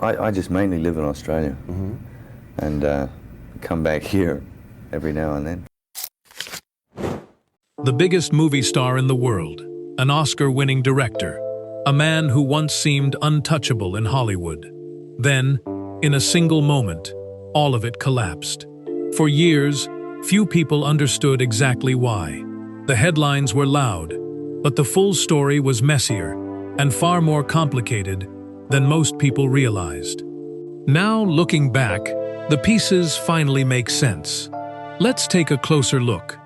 I just mainly live in Australia, and come back here every now and then. The biggest movie star in the world, an Oscar-winning director, a man who once seemed untouchable in Hollywood. Then, in a single moment, all of it collapsed. For years, few people understood exactly why. The headlines were loud, but the full story was messier and far more complicated than most people realized. Now, looking back, the pieces finally make sense. Let's take a closer look.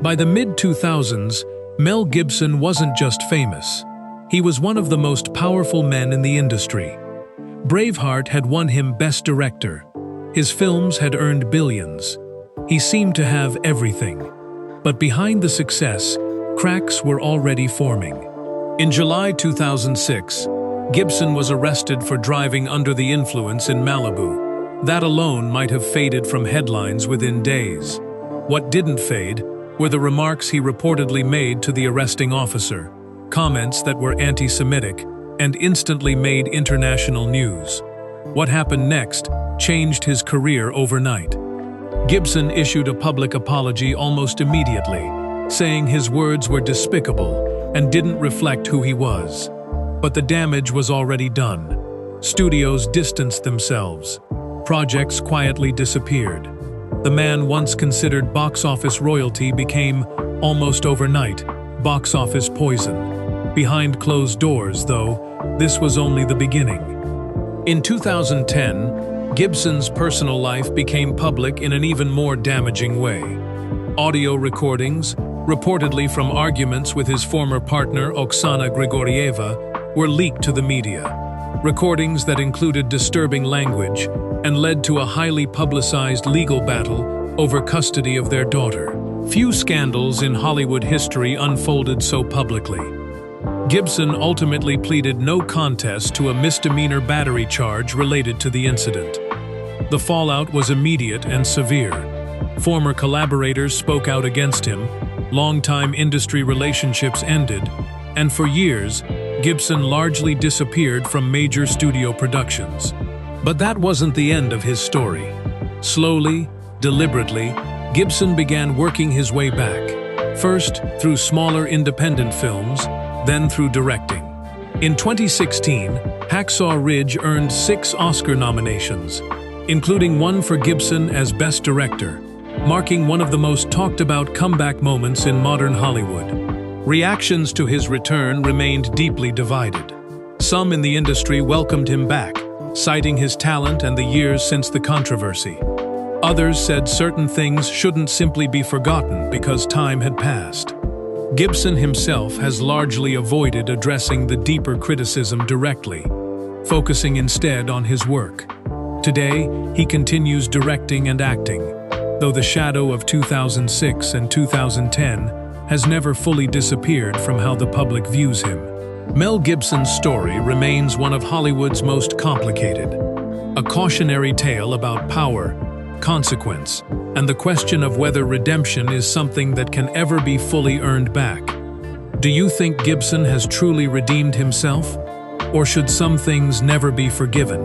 By the mid-2000s, Mel Gibson wasn't just famous. He was one of the most powerful men in the industry. Braveheart had won him Best Director. His films had earned billions. He seemed to have everything. But behind the success, cracks were already forming. In July 2006, Gibson was arrested for driving under the influence in Malibu. That alone might have faded from headlines within days. What didn't fade were the remarks he reportedly made to the arresting officer, comments that were anti-Semitic and instantly made international news. What happened next changed his career overnight. Gibson issued a public apology almost immediately, saying his words were despicable and didn't reflect who he was. But the damage was already done. Studios distanced themselves. Projects quietly disappeared. The man once considered box office royalty became, almost overnight, box office poison. Behind closed doors, though, this was only the beginning. In 2010, Gibson's personal life became public in an even more damaging way. Audio recordings, reportedly from arguments with his former partner Oksana Grigorieva, were leaked to the media. Recordings that included disturbing language and led to a highly publicized legal battle over custody of their daughter. Few scandals in Hollywood history unfolded so publicly. Gibson ultimately pleaded no contest to a misdemeanor battery charge related to the incident. The fallout was immediate and severe. Former collaborators spoke out against him, longtime industry relationships ended, and for years, Gibson largely disappeared from major studio productions. But that wasn't the end of his story. Slowly, deliberately, Gibson began working his way back, first through smaller independent films, then through directing. In 2016, Hacksaw Ridge earned 6 Oscar nominations, including one for Gibson as Best Director, marking one of the most talked-about comeback moments in modern Hollywood. Reactions to his return remained deeply divided. Some in the industry welcomed him back, citing his talent and the years since the controversy. Others said certain things shouldn't simply be forgotten because time had passed. Gibson himself has largely avoided addressing the deeper criticism directly, focusing instead on his work. Today, he continues directing and acting, though the shadow of 2006 and 2010 has never fully disappeared from how the public views him. Mel Gibson's story remains one of Hollywood's most complicated, a cautionary tale about power, consequence, and the question of whether redemption is something that can ever be fully earned back. Do you think Gibson has truly redeemed himself? Or should some things never be forgiven?